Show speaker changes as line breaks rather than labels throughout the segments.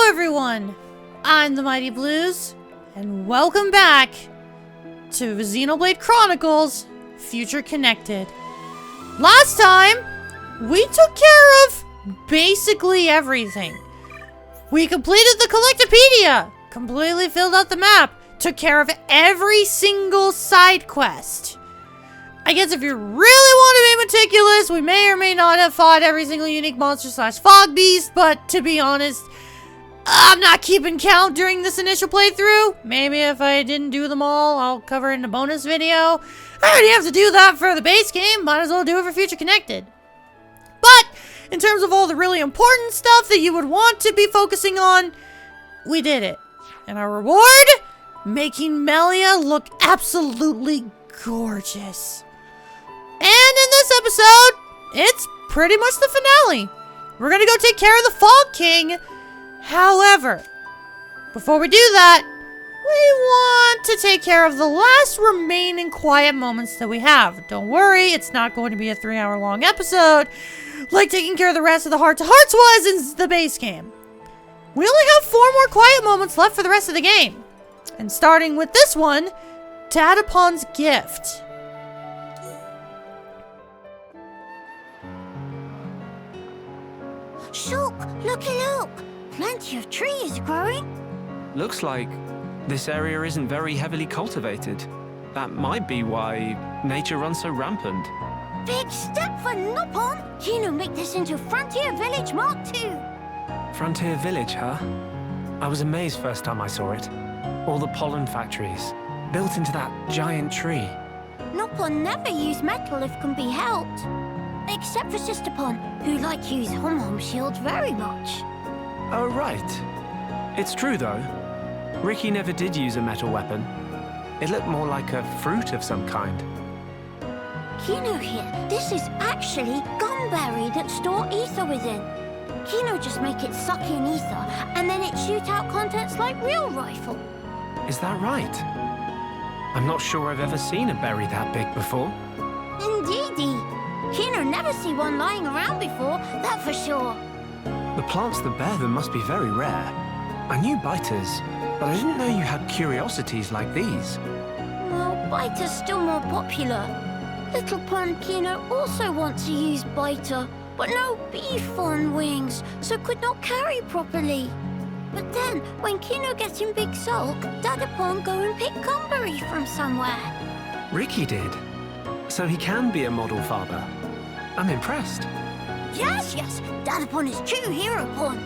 everyone! I'm the Mighty Blues, and welcome back to Xenoblade Chronicles Future Connected. Last time, we took care of basically everything. We completed the Collectopedia, completely filled out the map, took care of every single side quest. I guess if you really want to be meticulous, we may or may not have fought every single unique monster / fog beast, but to be honest, I'm not keeping count during this initial playthrough. Maybe if I didn't do them all, I'll cover it in a bonus video. I already have to do that for the base game, might as well do it for Future Connected. But, in terms of all the really important stuff that you would want to be focusing on, we did it. And our reward? Making Melia look absolutely gorgeous. And in this episode, it's pretty much the finale. We're gonna go take care of the Fog King. However, before we do that, we want to take care of the last remaining quiet moments that we have. Don't worry, it's not going to be a 3-hour long episode like taking care of the rest of the heart-to-hearts was in the base game. We only have 4 more quiet moments left for the rest of the game. And starting with this one, Dadapon's gift.
Shulk, looky look! Plenty of trees growing.
Looks like this area isn't very heavily cultivated. That might be why nature runs so rampant.
Big step for Nopon! Kino make this into Frontier Village Mark II.
Frontier Village, huh? I was amazed first time I saw it. All the pollen factories, built into that giant tree.
Nopon never use metal if can be helped. Except for Sisterpon, who like to use hom-hom shields very much.
Oh, right. It's true, though. WIKI never did use a metal weapon. It looked more like a fruit of some kind.
Kino here, this is actually gumberry that store ether within. Kino just make it suck in ether, and then it shoot out contents like real rifle.
Is that right? I'm not sure I've ever seen a berry that big before.
Indeedy. Kino never see one lying around before, that for sure.
The plants that bear them must be very rare. I knew biters, but I didn't know you had curiosities like these.
Well, biter's still more popular. Little Pon Kino also wants to use biter, but no beef on wings, so could not carry properly. But then, when Kino gets in big sulk, Dadapon go and pick gumberry from somewhere.
WIKI did. So he can be a model father. I'm impressed.
Yes, Dadapon is true hero Pon.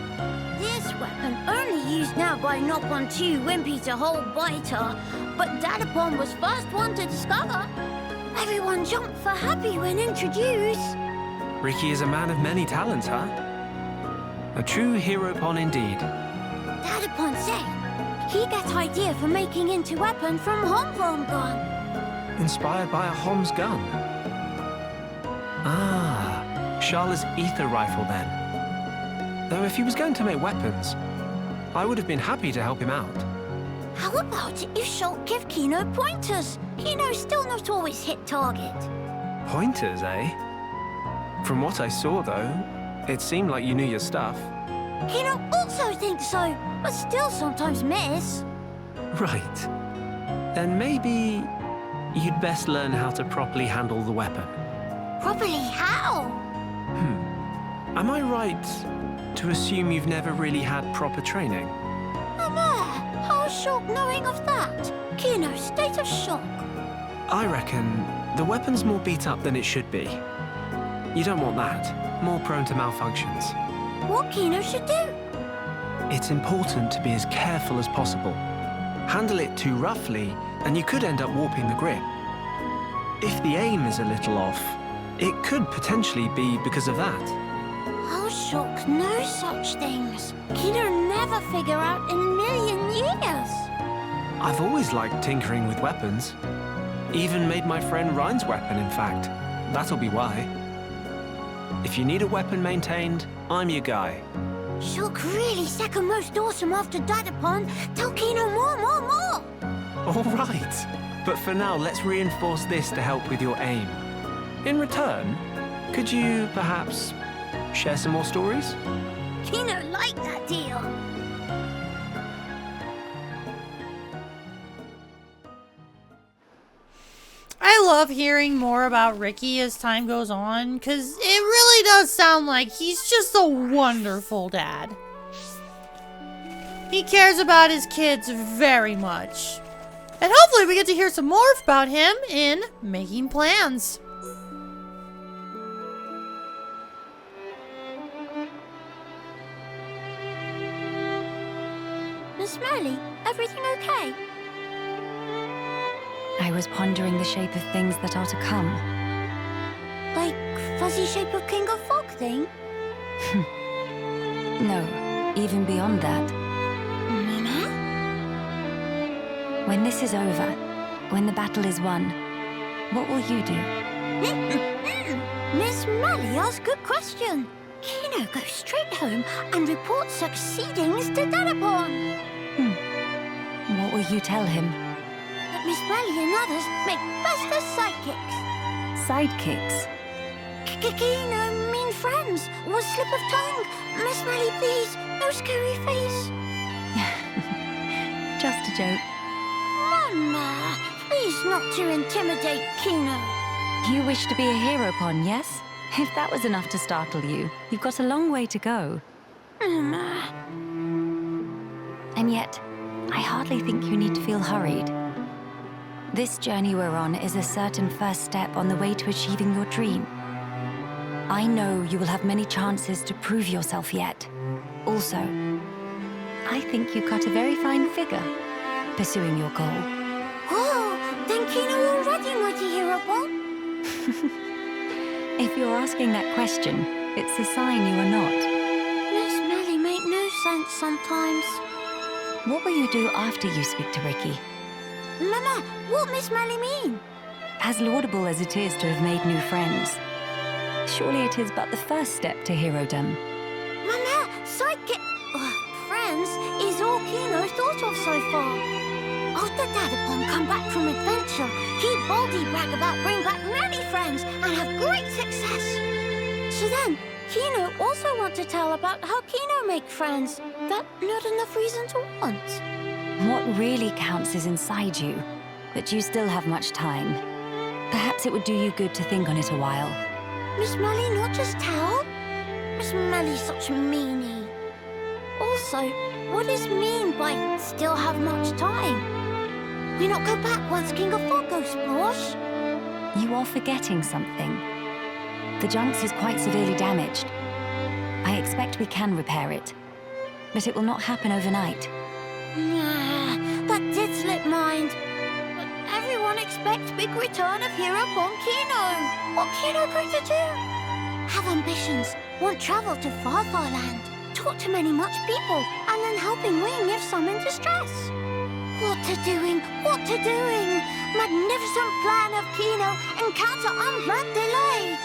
This weapon only used now by Nopon 2 Wimpy to hold biter, but Dadapon was first one to discover. Everyone jumped for happy when introduced.
WIKI is a man of many talents, huh? A true hero Pon indeed.
Dadapon say he gets idea for making into weapon from hom-hom gun.
Inspired by a Hom's gun. Ah, Sharla's ether rifle then. Though if he was going to make weapons, I would have been happy to help him out.
How about if Shulk give Kino pointers? Kino's still not always hit target.
Pointers, eh? From what I saw, though, it seemed like you knew your stuff.
Kino also thinks so, but still sometimes miss.
Right. Then maybe you'd best learn how to properly handle the weapon.
Properly how?
Am I right to assume you've never really had proper training?
How is Shulk knowing of that? Kino's state of shock.
I reckon the weapon's more beat up than it should be. You don't want that. More prone to malfunctions.
What Kino should do?
It's important to be as careful as possible. Handle it too roughly, and you could end up warping the grip. If the aim is a little off, it could potentially be because of that.
How Shulk knows such things? Kino never figure out in a million years.
I've always liked tinkering with weapons. Even made my friend Ryan's weapon, in fact. That'll be why. If you need a weapon maintained, I'm your guy.
Shulk really second most awesome after Dadapon. Tell Kino more.
All right. But for now, let's reinforce this to help with your aim. In return, could you perhaps share some more stories?
Kino liked that deal.
love hearing more about Ricky as time goes on, because it really does sound like he's just a wonderful dad. He cares about his kids very much. And hopefully we get to hear some more about him in Making Plans.
Miss Molly, everything okay?
I was pondering the shape of things that are to come.
Like fuzzy shape of King of Fog thing?
No, even beyond that.
Mama?
When this is over, when the battle is won, what will you do?
Miss Molly asks good question. Kino goes straight home and reports succeedings to Dadapon.
What will you tell him?
That Miss Molly and others make best as sidekicks.
Sidekicks?
Kino mean friends. Was slip of tongue. Miss Molly, please, no scary face.
Just a joke.
Mama, please not to intimidate Kino.
You wish to be a hero pon, yes? If that was enough to startle you, you've got a long way to go.
Mama.
And yet, I hardly think you need to feel hurried. This journey we're on is a certain first step on the way to achieving your dream. I know you will have many chances to prove yourself yet. Also, I think you cut a very fine figure pursuing your goal.
Oh, then Kino already mighty hero pon?
If you're asking that question, it's a sign you are not.
Miss Molly make no sense sometimes.
What will you do after you speak to Ricky?
Mama, what Miss Molly mean?
As laudable as it is to have made new friends, surely it is but the first step to herodom.
Mama, sidekick... friends is all Kino thought of so far. After Dadapon come back from adventure, he boldly brag about bring back many friends and have great success. So then, Kino also want to tell about how Kino make friends. That not enough reason to want.
What really counts is inside you, but you still have much time. Perhaps it would do you good to think on it a while.
Miss Molly not just tell? Miss Molly's such a meanie. Also, what is mean by still have much time? We not go back once King of Fog goes splash?
You are forgetting something. The Junks is quite severely damaged. I expect we can repair it, but it will not happen overnight.
Nah, that did slip mind. But everyone expects big return of hero upon Kino. What Kino going to do? Have ambitions, want travel to far land, talk to many much people, and then helping Wing if some in distress. What to doing? Magnificent plan of Kino, encounter unplanned delay.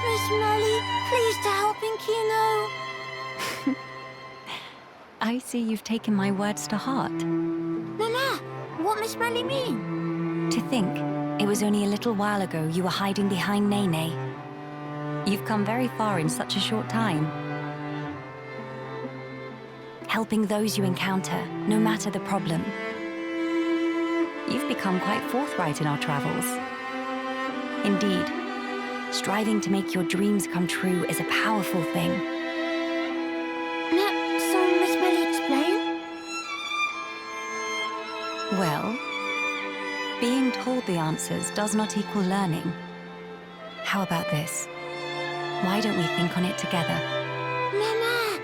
Miss Molly, please to helping Kino.
I see you've taken my words to heart.
Mama, what Miss Molly mean?
To think, it was only a little while ago you were hiding behind Nene. You've come very far in such a short time. Helping those you encounter, no matter the problem. You've become quite forthright in our travels. Indeed, striving to make your dreams come true is a powerful thing.
So Miss Molly explain?
Well, being told the answers does not equal learning. How about this? Why don't we think on it together?
Mama,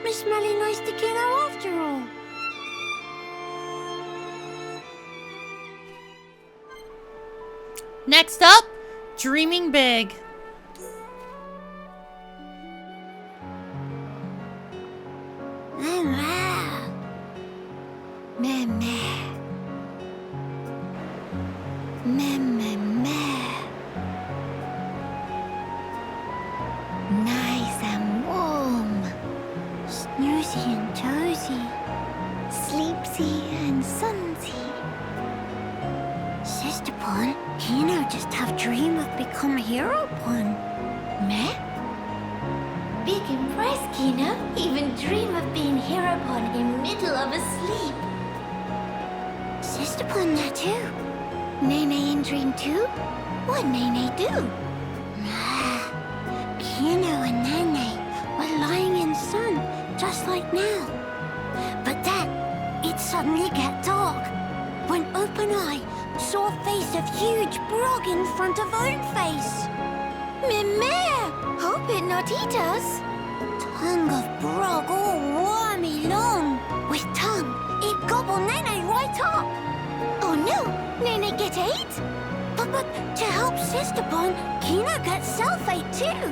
Miss Molly nice to Kino after all.
Next up, dreaming big.
Mama. Mama. Mama. Nice and warm. Snoozy and tozy. Sleepsy and sunsy. Sister Pon, Kino just have dream of become hero Pon. Meh? Big impressed, Kino. Even dream of being hero Pon in middle of a sleep. Sister Pon there too. Nene in dream too? What'd Nene do? Kino and Nene were lying in sun, just like now. But then, it suddenly got dark, when Open Eye saw a face of huge Brog in front of own face. Mimere! Hope it not eat us. Tongue of Brog all wormy long. With tongue, it gobble Nene right up. Oh no, Nene get ate? But to help Sisterpon, Kino got self-ate too.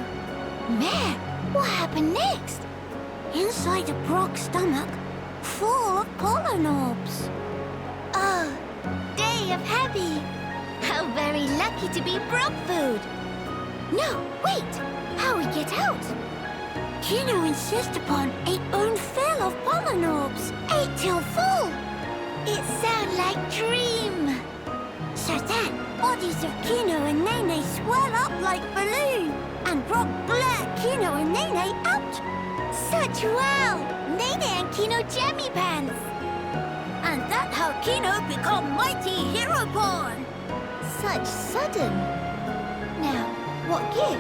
Mare, what happened next? Inside the Brog's stomach, full of pollen orbs. Oh, day of happy. How very lucky to be Brog food. No, wait, how we get out? Kino and Sisterpon ate own fill of pollen orbs, ate till full. It sound like dream. So then, bodies of Kino and Nene swell up like balloon, and Brog blur Kino and Nene out. Such wow! Nene and Kino jammy pants. And that how Kino become mighty Heropon. Such sudden. Now, what give?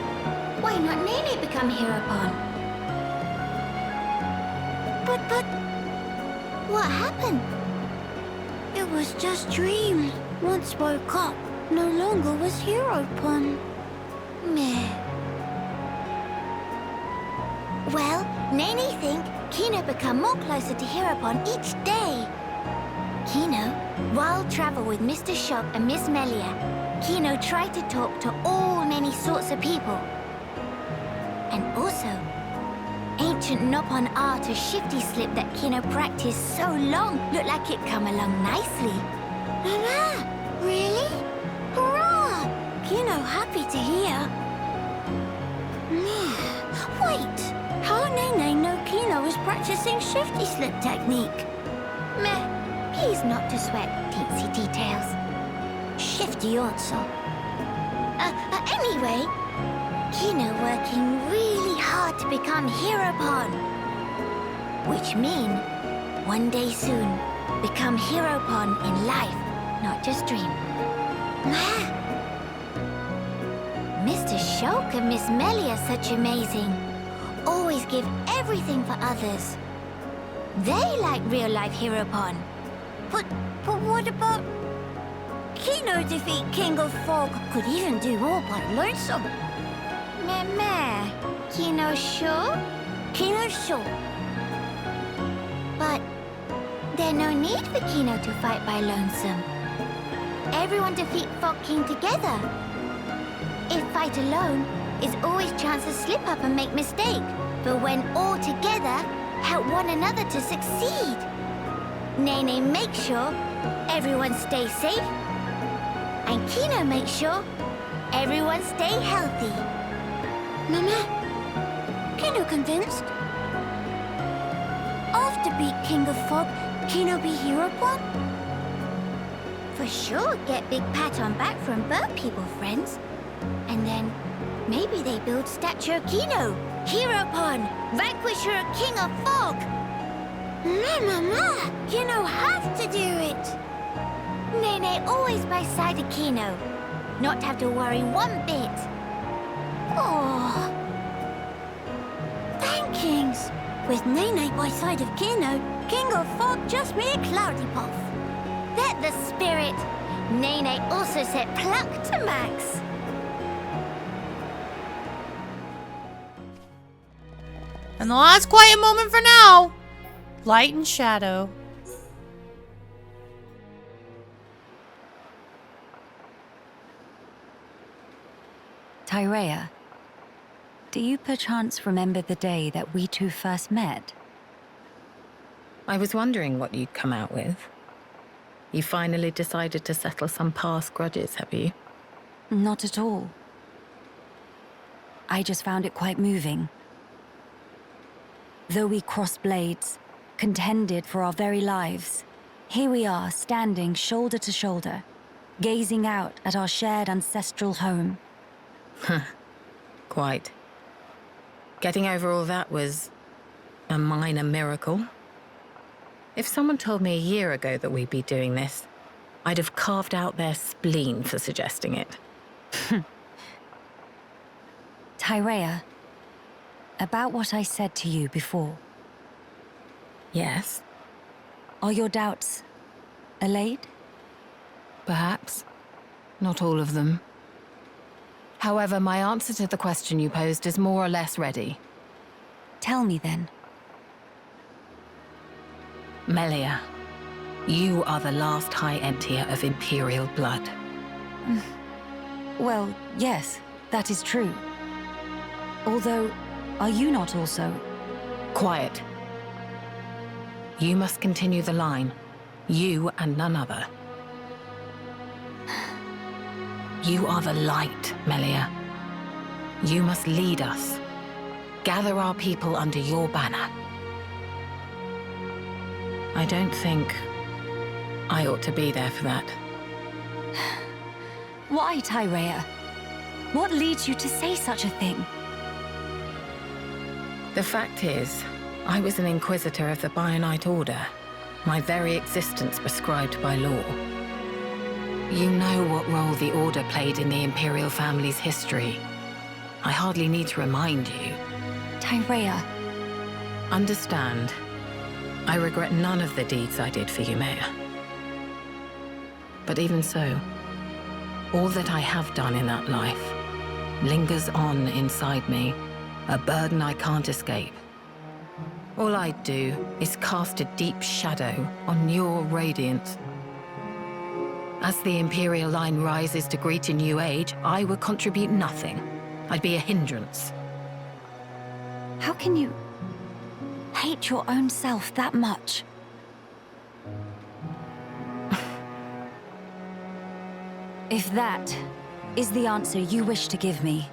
Why not Nene become Heropon? But, what happened? It was just dream. Once woke up, no longer was Heropon. Meh. Well, Nene think Kino become more closer to Heropon each day. Kino, while travel with Mr. Shock and Miss Melia, Kino tried to talk to all many sorts of people. And also, ancient Nopon art of shifty slip that Kino practiced so long looked like it come along nicely. Mama, really? Hurrah! Kino happy to hear. Wait, how Nene know Kino is practicing shifty slip technique? Meh, please not to sweat teensy details. Shifty also. Anyway, Kino working really hard to become Heropon. Which mean, one day soon, become Heropon in life, not just dream. Mr. Shulk and Miss Melia such amazing. Always give everything for others. They like real-life Heropon. But what about... Kino defeat King of Fog could even do all but lonesome. Meh. Kino sure? Kino sure. But there's no need for Kino to fight by lonesome. Everyone defeat Fog King together. If fight alone, is always chance to slip up and make mistake. But when all together, help one another to succeed. Nene make sure everyone stay safe. And Kino make sure everyone stay healthy. Mama, Kino convinced? After beat King of Fog, Kino be Heropon? For sure get big pat on back from bird people friends. And then maybe they build statue of Kino, Heropon, vanquisher of King of Fog. Mama, Kino have to do it. Nene always by side of Kino, not have to worry one bit. Oh, thankings. With Nene by side of Kino, King of Fog just me a cloudy puff. That the spirit. Nene also set pluck to max.
And the last quiet moment for now. Light and shadow.
Tyrea, do you perchance remember the day that we two first met?
I was wondering what you'd come out with. You finally decided to settle some past grudges, have you?
Not at all. I just found it quite moving. Though we crossed blades, contended for our very lives, here we are standing shoulder to shoulder, gazing out at our shared ancestral home.
Quite. Getting over all that was a minor miracle. If someone told me a year ago that we'd be doing this, I'd have carved out their spleen for suggesting it.
Tyrea, about what I said to you before,
Yes,
are your doubts allayed?
perhaps. Not all of them. However, my answer to the question you posed is more or less ready.
Tell me then.
Melia, you are the last High Emptier of Imperial blood.
Well, yes, that is true. Although, are you not also?
Quiet. You must continue the line. You and none other. You are the light, Melia. You must lead us. Gather our people under your banner. I don't think I ought to be there for that.
Why, Tyrea? What leads you to say such a thing?
The fact is, I was an Inquisitor of the Bionite Order, my very existence prescribed by law. You know what role the Order played in the Imperial family's history. I hardly need to remind you.
Tyrea.
Understand, I regret none of the deeds I did for you, Maya. But even so, all that I have done in that life lingers on inside me, a burden I can't escape. All I do is cast a deep shadow on your radiance. As the Imperial line rises to greet a new age, I would contribute nothing. I'd be a hindrance.
How can you hate your own self that much? If that is the answer you wish to give me,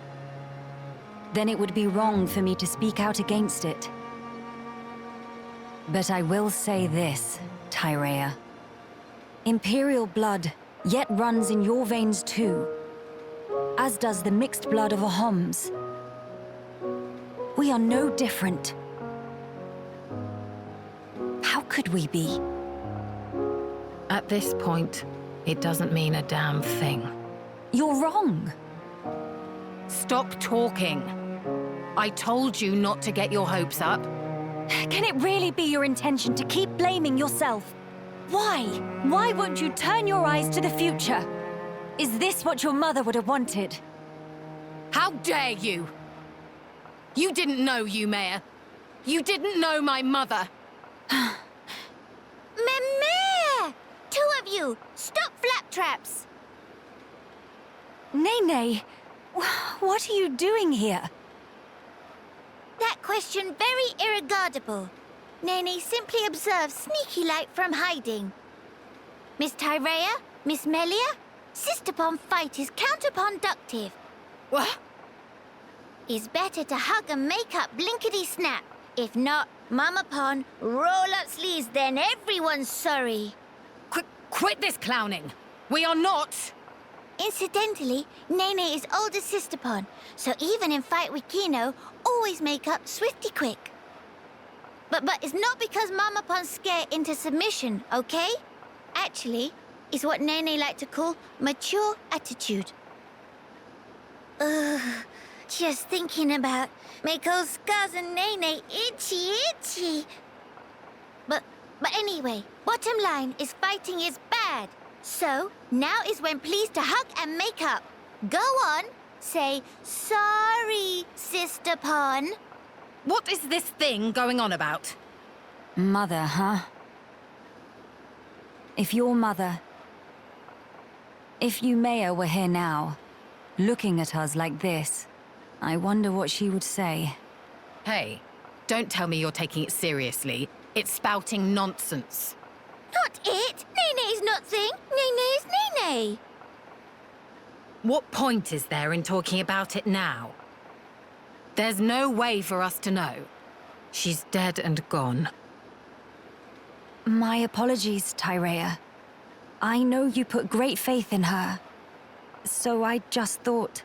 then it would be wrong for me to speak out against it. But I will say this, Tyrea. Imperial blood yet runs in your veins too, as does the mixed blood of Ahoms. We are no different. How could we be?
At this point, it doesn't mean a damn thing.
You're wrong.
Stop talking. I told you not to get your hopes up.
Can it really be your intention to keep blaming yourself? Why? Why won't you turn your eyes to the future? Is this what your mother would have wanted?
How dare you! You didn't know Mayor. You didn't know my mother.
Mimir! Two of you, stop flaptraps!
Nene, what are you doing here?
That question very irregardable. Nene simply observes sneaky like from hiding. Miss Tyrea, Miss Melia, Sisterpon fight is counterproductive.
What?
It's better to hug and make up blinkety-snap. If not, Mama Pon, roll up sleeves, then everyone's sorry.
Quit this clowning! We are not...
Incidentally, Nene is older Sisterpon, so even in fight with Kino, always make up swifty quick. But it's not because Mama Pon's scared into submission, okay? Actually, it's what Nene like to call mature attitude. Ugh, just thinking about make old scars and Nene itchy. But anyway, bottom line is fighting is bad. So, now is when pleased to hug and make up. Go on, say, sorry, Sisterpon.
What is this thing going on about?
Mother, huh? If your mother... If Yumea were here now, looking at us like this, I wonder what she would say.
Hey, don't tell me you're taking it seriously. It's spouting nonsense.
Not it! Nene is nothing! Nene is Nene!
What point is there in talking about it now? There's no way for us to know. She's dead and gone.
My apologies, Tyrea. I know you put great faith in her. So I just thought...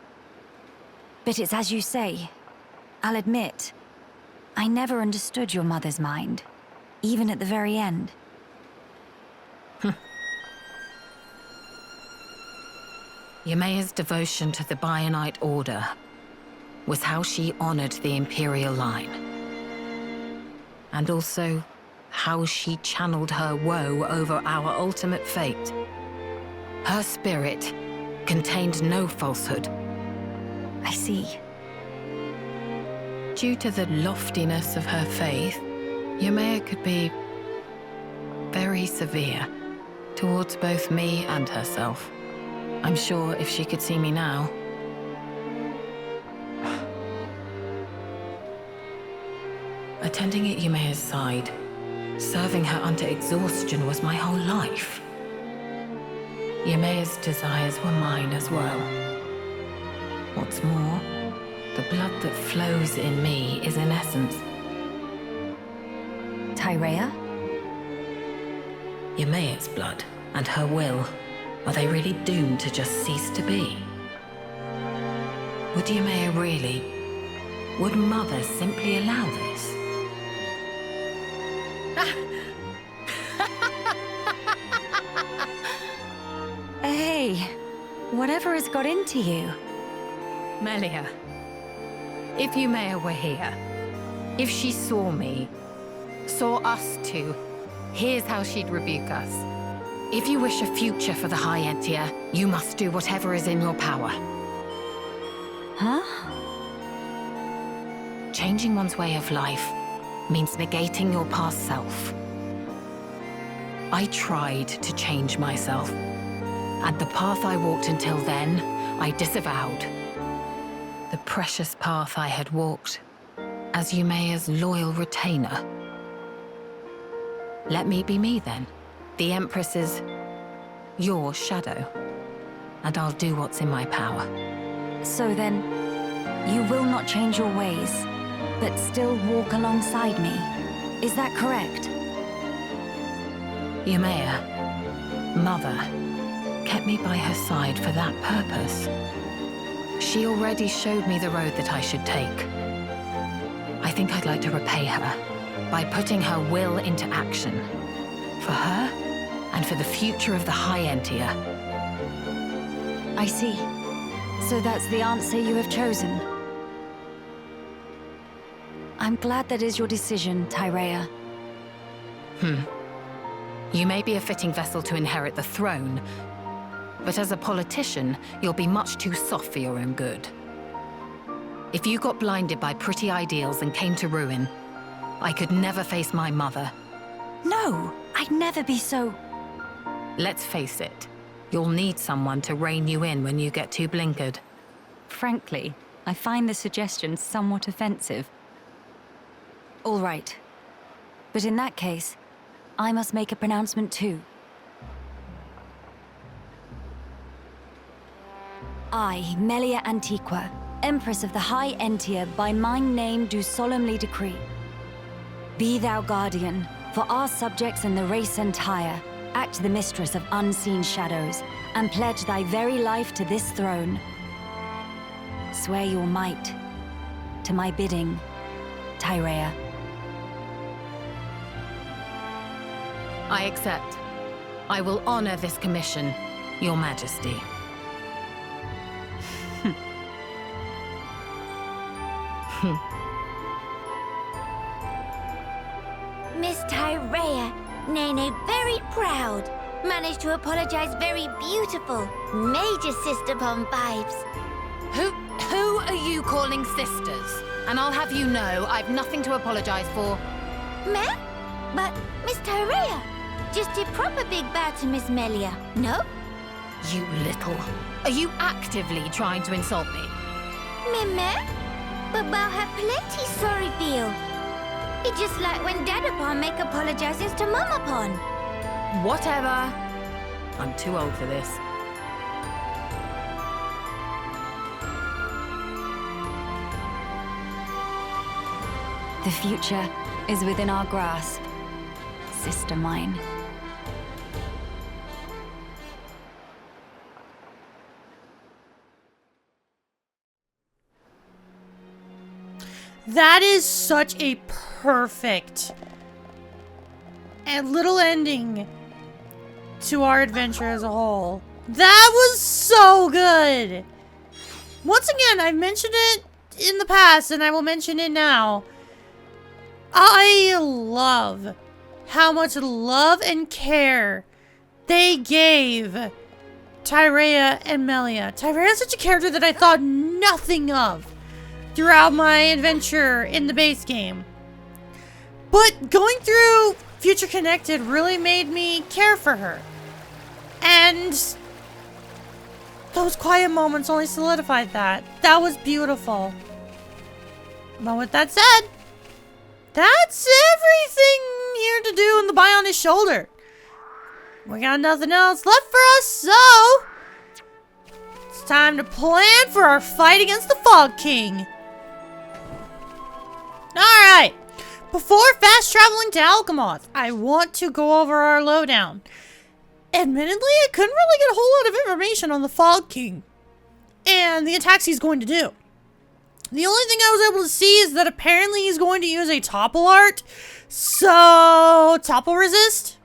But it's as you say. I'll admit, I never understood your mother's mind. Even at the very end.
Yumea's devotion to the Bionite Order was how she honored the Imperial line. And also, how she channeled her woe over our ultimate fate. Her spirit contained no falsehood.
I see.
Due to the loftiness of her faith, Yumea could be very severe towards both me and herself. I'm sure if she could see me now... Attending at Yumea's side, serving her unto exhaustion was my whole life. Yumea's desires were mine as well. What's more, the blood that flows in me is in essence
Tyrea?
Yumea's blood and her will. Are they really doomed to just cease to be? Would Yumea really? Would Mother simply allow this?
Hey, whatever has got into you?
Melia, if Yumea were here, if she saw me, saw us two, here's how she'd rebuke us. If you wish a future for the High Entia, you must do whatever is in your power.
Huh?
Changing one's way of life means negating your past self. I tried to change myself, and the path I walked until then, I disavowed. The precious path I had walked as Yumea's loyal retainer. Let me be me then. The Empress is your shadow, and I'll do what's in my power.
So then, you will not change your ways, but still walk alongside me. Is that correct?
Yumea, Mother, kept me by her side for that purpose. She already showed me the road that I should take. I think I'd like to repay her by putting her will into action. For her, and for the future of the High Entia.
I see. So that's the answer you have chosen. I'm glad that is your decision, Tyrea.
You may be a fitting vessel to inherit the throne, but as a politician, you'll be much too soft for your own good. If you got blinded by pretty ideals and came to ruin, I could never face my mother.
No, I'd never be so...
Let's face it, you'll need someone to rein you in when you get too blinkered.
Frankly, I find the suggestion somewhat offensive. All right. But in that case, I must make a pronouncement too. I, Melia Antiqua, Empress of the High Entia, by my name do solemnly decree. Be thou guardian, for our subjects and the race entire, act the mistress of unseen shadows, and pledge thy very life to this throne. Swear your might, to my bidding, Tyrea.
I accept. I will honor this commission, Your Majesty.
Miss Tyrea, Nene very proud. Managed to apologize very beautiful. Major sister bomb vibes.
Who are you calling sisters? And I'll have you know, I've nothing to apologize for.
Ma'am? But, Miss Tyrea, just did proper big bow to Miss Melia, no?
You little... Are you actively trying to insult me?
Ma'am? But bow have plenty sorry feel. It's just like when Dadapon make apologizes to Mamapon.
Whatever. I'm too old for this.
The future is within our grasp, sister mine.
That is such a perfect and little ending to our adventure as a whole. That was so good. Once again, I've mentioned it in the past and I will mention it now. I love how much love and care they gave Tyrea and Melia. Tyrea is such a character that I thought nothing of throughout my adventure in the base game. But going through Future Connected really made me care for her. And those quiet moments only solidified that. That was beautiful. But with that said, that's everything here to do in the Bionic Shoulder. We got nothing else left for us, so it's time to plan for our fight against the Fog King. Alright, before fast traveling to Alcamoth, I want to go over our lowdown. Admittedly, I couldn't really get a whole lot of information on the Fog King and the attacks he's going to do. The only thing I was able to see is that apparently he's going to use a topple art. So, topple resist.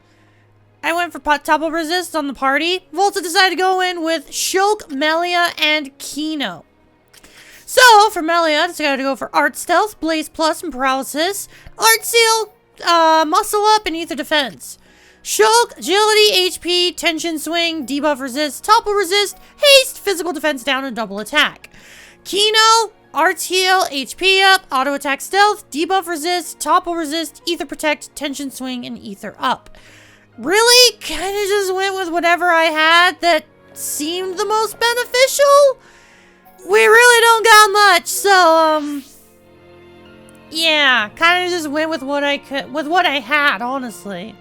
I went for topple resist on the party. Volta decided to go in with Shulk, Melia, and Kino. So, for Melia, I decided to go for Art Stealth, Blaze Plus, and Paralysis. Art Seal, Muscle Up, and Ether Defense. Shulk, Agility, HP, Tension Swing, Debuff Resist, Topple Resist, Haste, Physical Defense Down, and Double Attack. Kino, Art Heal, HP Up, Auto Attack Stealth, Debuff Resist, Topple Resist, Ether Protect, Tension Swing, and Ether Up. Really kind of just went with whatever I had that seemed the most beneficial. We really don't got much, so yeah, kind of just went with what I could, with what I had, honestly.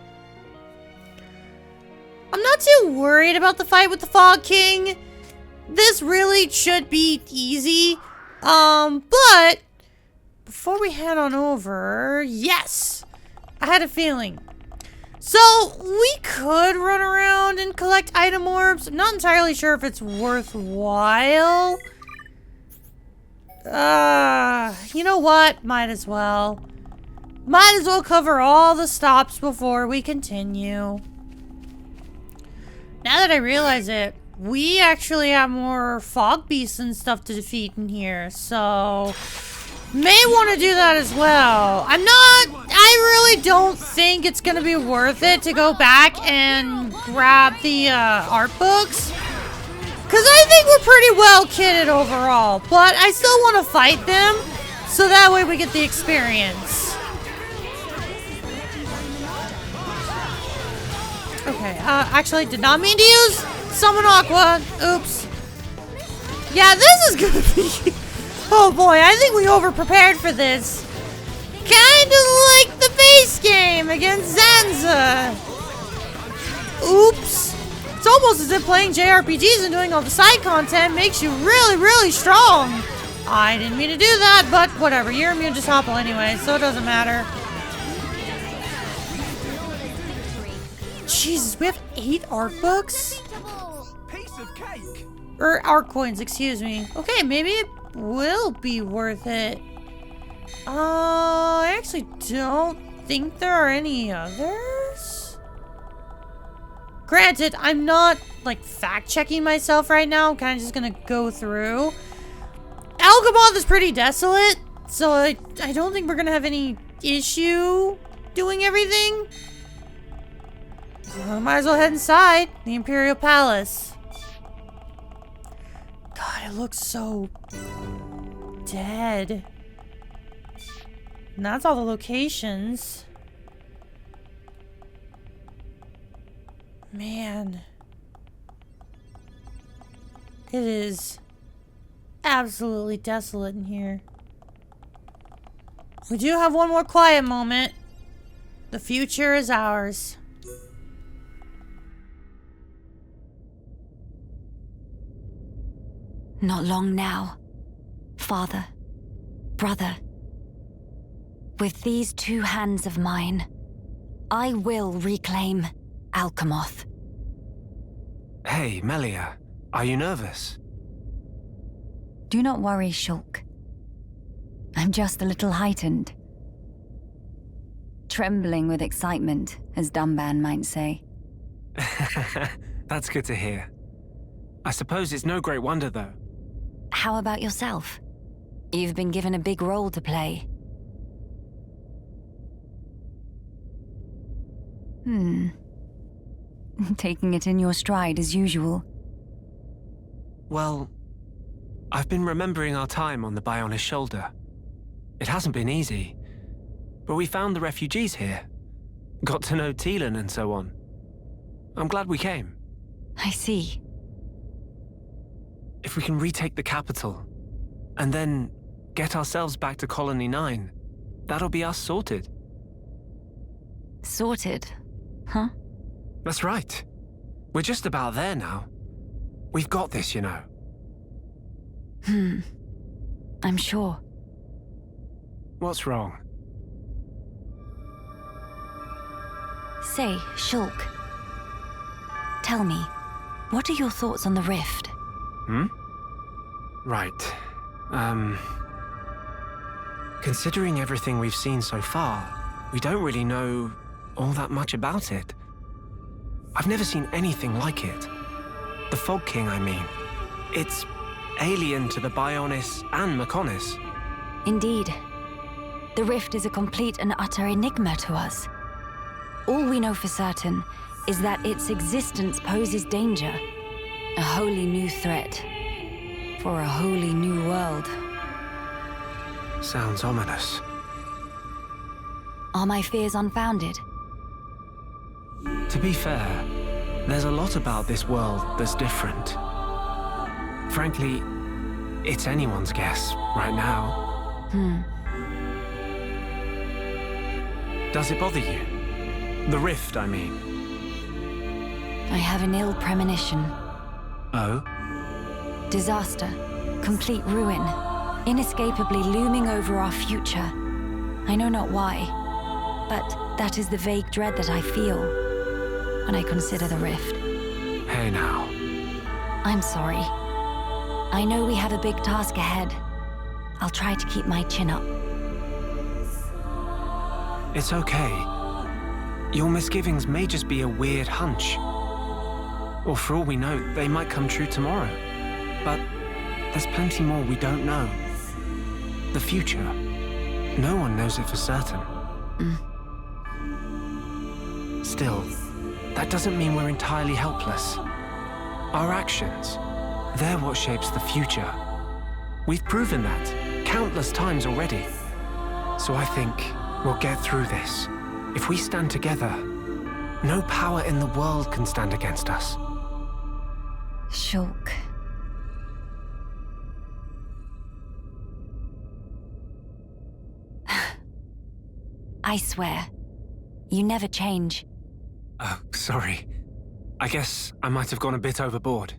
I'm not too worried about the fight with the Fog King. This really should be easy. But before we head on over, yes, I had a feeling. So we could run around and collect item orbs. I'm not entirely sure if it's worthwhile. You know what? Might as well. Might as well cover all the stops before we continue. Now that I realize it, we actually have more fog beasts and stuff to defeat in here, so may want to do that as well. I really don't think it's going to be worth it to go back and grab the art books, because I think we're pretty well kitted overall, but I still want to fight them, so that way we get the experience. Okay, actually did not mean to use Summon Aqua. Oops. Yeah, this is gonna be... Oh boy, I think we over-prepared for this. Kinda like the base game against Zanza. Oops. It's almost as if playing JRPGs and doing all the side content makes you really, really strong. I didn't mean to do that, but whatever. You're immune to topple anyway, so it doesn't matter. Jesus, we have 8 art books?
Piece of cake.
Or art coins, excuse me. Okay, maybe it will be worth it. I actually don't think there are any others. Granted, I'm not, like, fact-checking myself right now. I'm kind of just gonna go through. Alcamoth is pretty desolate, so I don't think we're gonna have any issue doing everything. So might as well head inside the Imperial Palace. God, it looks so dead. And that's all the locations. Man. It is absolutely desolate in here. We do have one more quiet moment. The future is ours.
Not long now, father, brother. With these 2 hands of mine, I will reclaim Alcamoth.
Hey, Melia, are you nervous?
Do not worry, Shulk. I'm just a little heightened. Trembling with excitement, as Dumban might say.
That's good to hear. I suppose it's no great wonder, though.
How about yourself? You've been given a big role to play. Taking it in your stride as usual.
Well, I've been remembering our time on the Bionis shoulder. It hasn't been easy, but we found the refugees here. Got to know Teelan and so on. I'm glad we came.
I see.
If we can retake the capital, and then get ourselves back to Colony 9, that'll be us sorted.
Sorted? Huh?
That's right. We're just about there now. We've got this, you know.
I'm sure.
What's wrong?
Say, Shulk. Tell me, what are your thoughts on the rift?
Right. Considering everything we've seen so far, we don't really know all that much about it. I've never seen anything like it. The Fog King, I mean. It's alien to the Bionis and Mechonis.
Indeed. The rift is a complete and utter enigma to us. All we know for certain is that its existence poses danger. A wholly new threat. For a wholly new world.
Sounds ominous.
Are my fears unfounded?
To be fair, there's a lot about this world that's different. Frankly, it's anyone's guess right now. Does it bother you? The rift, I mean.
I have an ill premonition.
Oh?
Disaster. Complete ruin. Inescapably looming over our future. I know not why, but that is the vague dread that I feel when I consider the rift.
Hey now.
I'm sorry. I know we have a big task ahead. I'll try to keep my chin up.
It's okay. Your misgivings may just be a weird hunch. Or for all we know, they might come true tomorrow. But there's plenty more we don't know. The future. No one knows it for certain. Still, that doesn't mean we're entirely helpless. Our actions, they're what shapes the future. We've proven that countless times already. So I think we'll get through this. If we stand together, no power in the world can stand against us.
Shulk. I swear, you never change.
Oh, sorry. I guess I might have gone a bit overboard.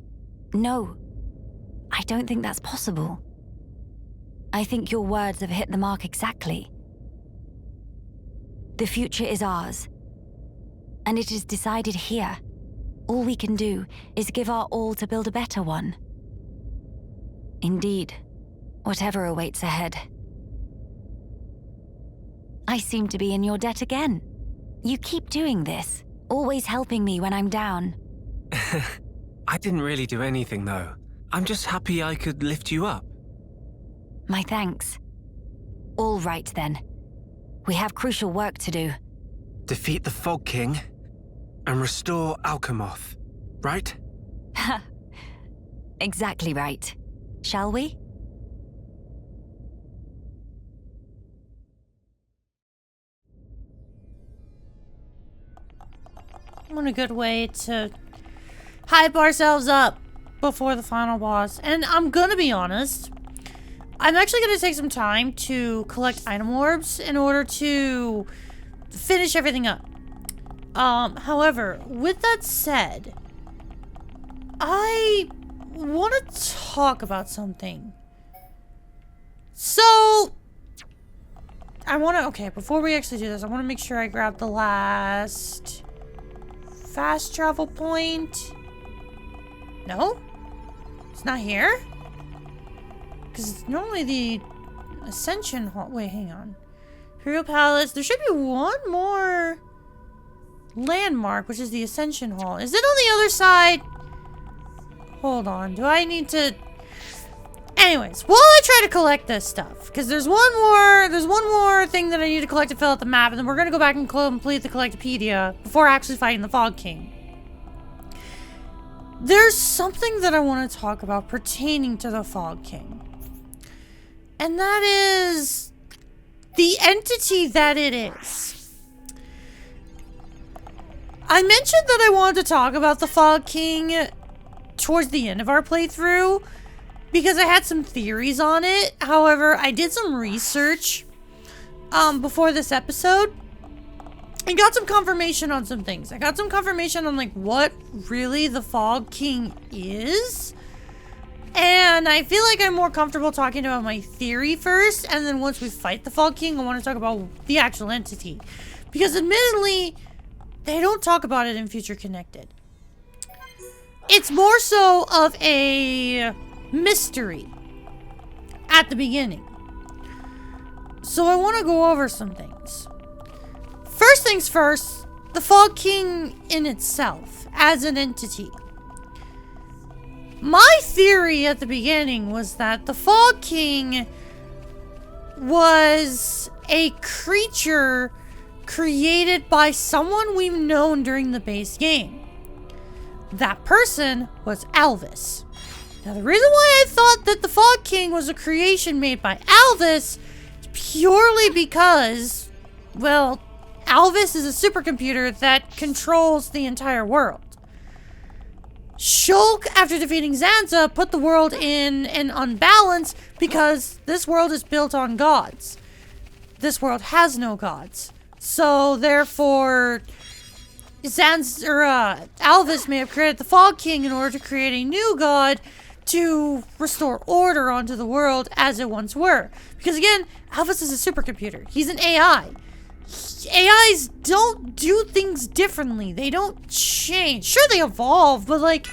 No, I don't think that's possible. I think your words have hit the mark exactly. The future is ours, and it is decided here. All we can do is give our all to build a better one. Indeed, whatever awaits ahead. I seem to be in your debt again. You keep doing this, always helping me when I'm down.
I didn't really do anything, though. I'm just happy I could lift you up.
My thanks. All right, then. We have crucial work to do.
Defeat the Fog King and restore Alcamoth, right?
Exactly right. Shall we?
What a good way to hype ourselves up before the final boss. And I'm gonna be honest, I'm actually gonna take some time to collect item orbs in order to finish everything up. However, with that said, I want to talk about something. So, okay, before we actually do this, I want to make sure I grab the last fast travel point. No? It's not here? Because it's normally the Ascension Hall. Wait, hang on. Imperial Palace. There should be one more landmark, which is the Ascension Hall. Is it on the other side? Hold on. Do I need to... Anyways, while I try to collect this stuff, because there's one more thing that I need to collect to fill out the map, and then we're going to go back and complete the Collectopedia before actually fighting the Fog King. There's something that I want to talk about pertaining to the Fog King. And that is the entity that it is. I mentioned that I wanted to talk about the Fog King towards the end of our playthrough because I had some theories on it. However, I did some research before this episode and got some confirmation on some things. I got some confirmation on like what really the Fog King is. And I feel like I'm more comfortable talking about my theory first, and then once we fight the Fog King, I want to talk about the actual entity. Because admittedly, they don't talk about it in Future Connected. It's more so of a mystery at the beginning. So I want to go over some things. First things first, the Fog King in itself, as an entity. My theory at the beginning was that the Fog King was a creature created by someone we've known during the base game. That person was Alvis. Now, the reason why I thought that the Fog King was a creation made by Alvis is purely because, well, Alvis is a supercomputer that controls the entire world. Shulk, after defeating Zanza, put the world in an unbalance because this world is built on gods. This world has no gods. So, therefore, Alvis may have created the Fog King in order to create a new god to restore order onto the world as it once were. Because again, Alvis is a supercomputer. He's an AI. AIs don't do things differently. They don't change. Sure, they evolve, but like,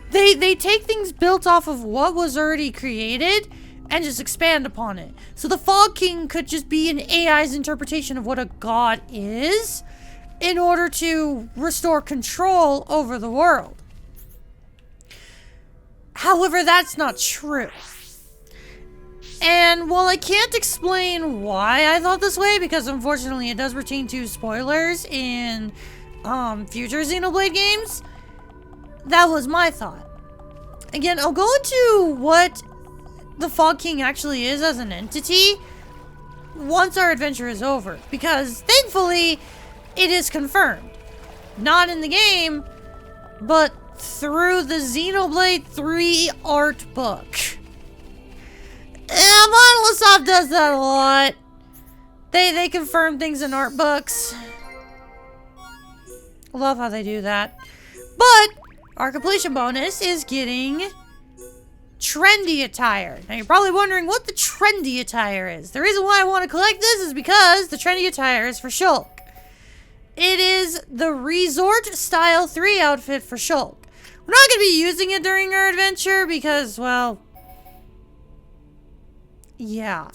they take things built off of what was already created and just expand upon it. So the Fog King could just be an AI's interpretation of what a god is in order to restore control over the world. However, that's not true. And while I can't explain why I thought this way, because unfortunately it does pertain to spoilers in future Xenoblade games, that was my thought. Again, I'll go into what the Fog King actually is as an entity once our adventure is over, because thankfully it is confirmed. Not in the game, but through the Xenoblade 3 art book. And Monolith does that a lot. They confirm things in art books. Love how they do that. But our completion bonus is getting trendy attire. Now you're probably wondering what the trendy attire is. The reason why I want to collect this is because the trendy attire is for Shulk. It is the Resort Style 3 outfit for Shulk. We're not going to be using it during our adventure because, well, yeah.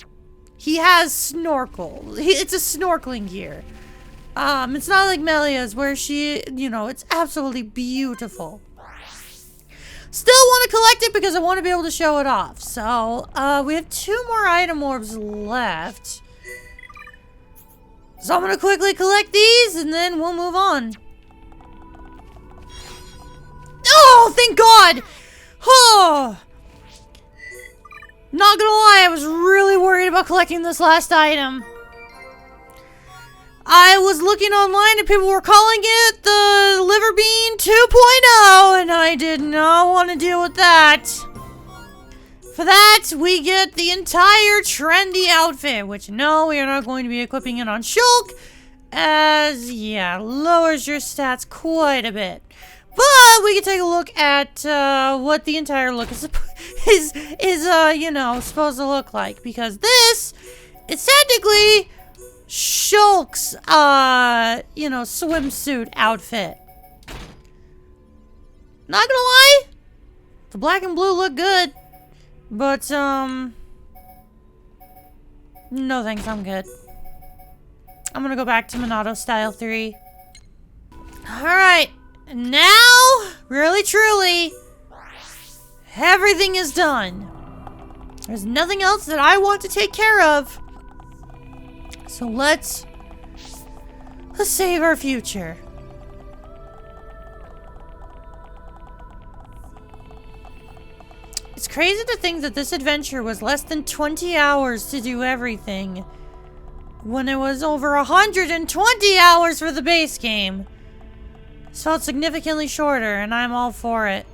He has snorkel. It's a snorkeling gear. It's not like Melia's where she, you know, it's absolutely beautiful. Still want to collect it because I want to be able to show it off. So, we have 2 more item orbs left. So I'm going to quickly collect these and then we'll move on. Oh, thank God! Oh! Not gonna lie, I was really worried about collecting this last item. I was looking online and people were calling it the Liver Bean 2.0 and I did not want to deal with that. For that, we get the entire trendy outfit, which no, we are not going to be equipping it on Shulk, as, yeah, lowers your stats quite a bit. But we can take a look at what the entire look is you know, supposed to look like. Because this is technically Shulk's, you know, swimsuit outfit. Not gonna lie, the black and blue look good. But, no thanks, I'm good. I'm gonna go back to Monado Style 3. Alright. Now, really truly, Everything is done. There's nothing else that I want to take care of. So let's save our future. It's crazy to think that this adventure was less than 20 hours to do everything, when it was over 120 hours for the base game. This felt significantly shorter, and I'm all for it.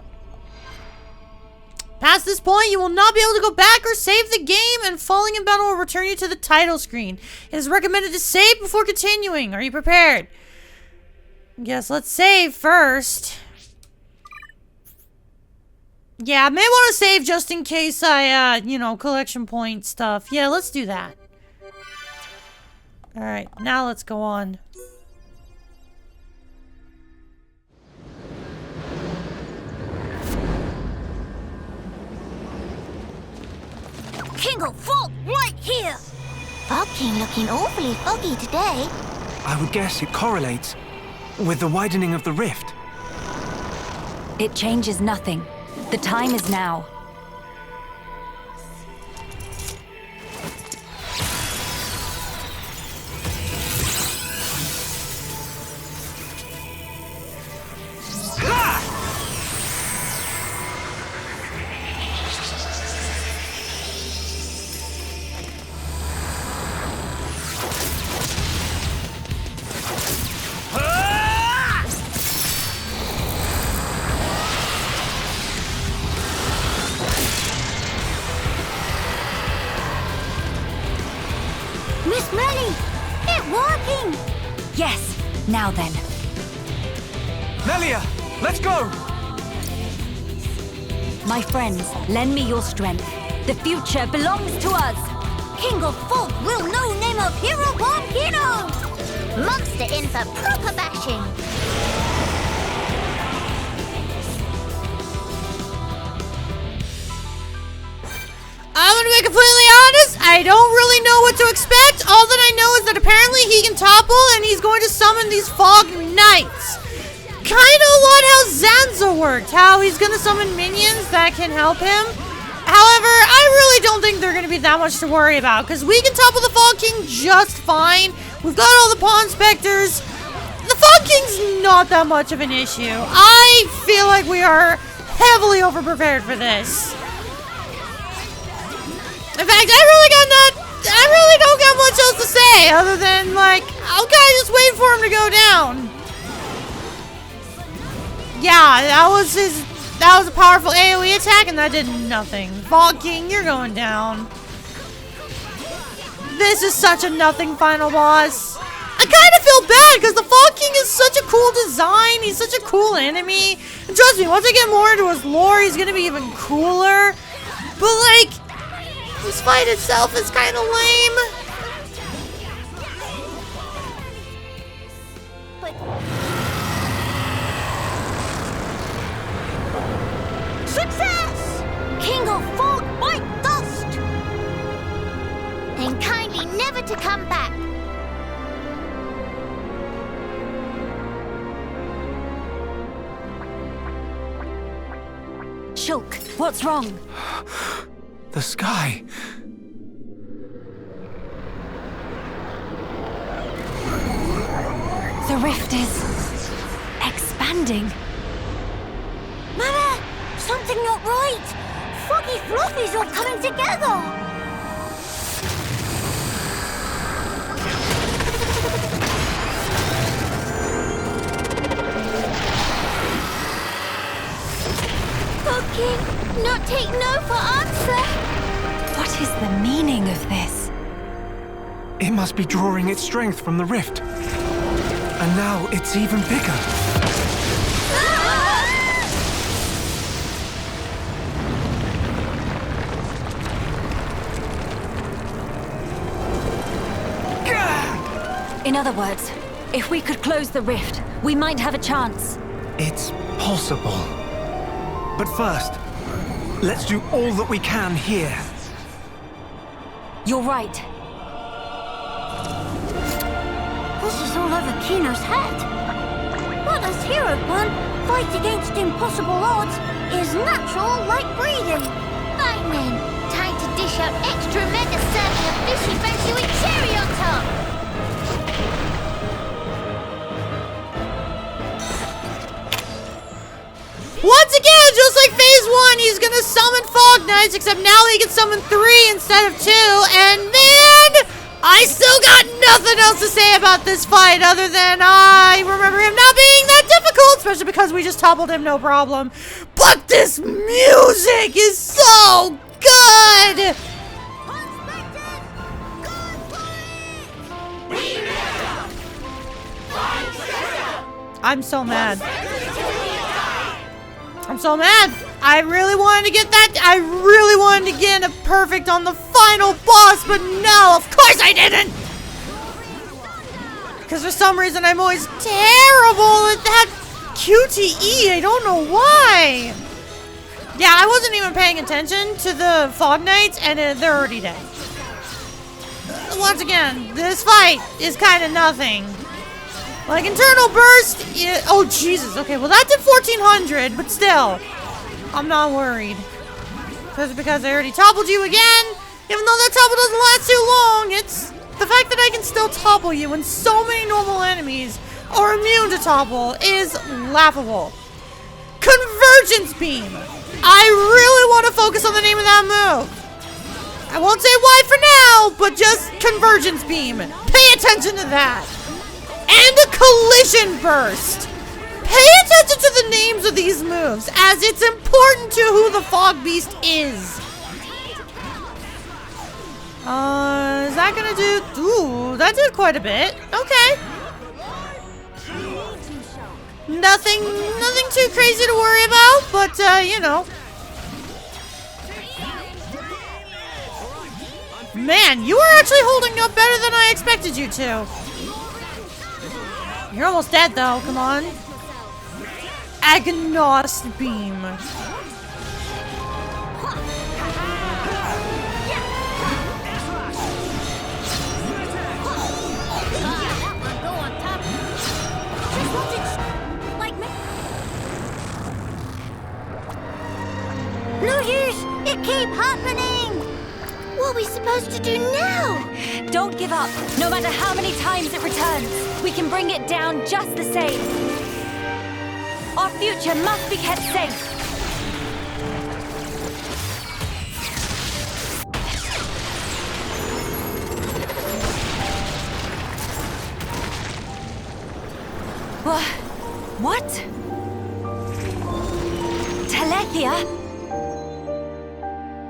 Past this point, you will not be able to go back or save the game, and falling in battle will return you to the title screen. It is recommended to save before continuing. Are you prepared? Yes, let's save first. Yeah, I may want to save just in case I, you know, collection point stuff. Yeah, let's do that. Alright, now let's go on.
King of Fog, right here! Fog King looking awfully foggy today.
I would guess it correlates with the widening of the rift.
It changes nothing. The time is now.
Miss Melly, it's working!
Yes, now then.
Melia, let's go!
My friends, lend me your strength. The future belongs to us.
King of Fog will no name of Hero Volcano! Monster in for proper bashing!
I'm gonna be completely honest, I don't really know what to expect. All that I know is that apparently he can topple and he's going to summon these fog knights. Kinda what how Zanza worked, how he's gonna summon minions that can help him. However, I really don't think they're gonna be that much to worry about, because we can topple the Fog King just fine. We've got all the Pawn Specters. The Fog King's not that much of an issue. I feel like we are heavily overprepared for this. In fact, I really don't got much else to say other than, like, I'll kind of just wait for him to go down. Yeah, that was a powerful AoE attack and that did nothing. Fog King, you're going down. This is such a nothing final boss. I kind of feel bad because the Fog King is such a cool design. He's such a cool enemy. And trust me, once I get more into his lore, he's going to be even cooler. But, like, this fight itself is kind of lame.
But... Success! King of Fog, bite dust! And kindly never to come back.
Shulk, what's wrong?
The sky.
The rift is expanding.
Mama, something not right. Foggy fluffies all coming together. Fog King, not take no for answer.
What is the meaning of this?
It must be drawing its strength from the rift. And now it's even bigger.
In other words, if we could close the rift, we might have a chance.
It's possible. But first, let's do all that we can here.
You're right.
This is all over Kino's head. What But as Hero-Pon, fight against impossible odds is natural like breathing.
Fine then. Time to dish out extra mega serving of fishy fancy with cherry on top.
Once again, just like phase 1, he's gonna summon Fog Knights, except now he can summon 3 instead of 2, and man, I still got nothing else to say about this fight other than I remember him not being that difficult, especially because we just toppled him no problem. But this music is so good! I'm so mad. I'm so mad. I really wanted to get that. I really wanted to get a perfect on the final boss, but no, of course I didn't. Because for some reason I'm always terrible at that QTE. I don't know why. Yeah, I wasn't even paying attention to the Fog Knights, and they're already dead. Once again, this fight is kind of nothing. Like, Internal Burst, oh Jesus, okay, well that did 1400, but still, I'm not worried. Because I already toppled you again, even though that topple doesn't last too long, it's the fact that I can still topple you when so many normal enemies are immune to topple is laughable. Convergence Beam! I really want to focus on the name of that move. I won't say why for now, but just Convergence Beam. Pay attention to that. And a Collision Burst! Pay attention to the names of these moves, as it's important to who the Fog Beast is. Is that gonna do... Ooh, that did quite a bit. Okay. Nothing too crazy to worry about, but, you know. Man, you are actually holding up better than I expected you to. You're almost dead, though. Come on. Agnost Beam.
No use! It keeps happening!
What are we supposed to do now?
Don't give up, no matter how many times it returns. We can bring it down just the same. Our future must be kept safe. What? Telethia?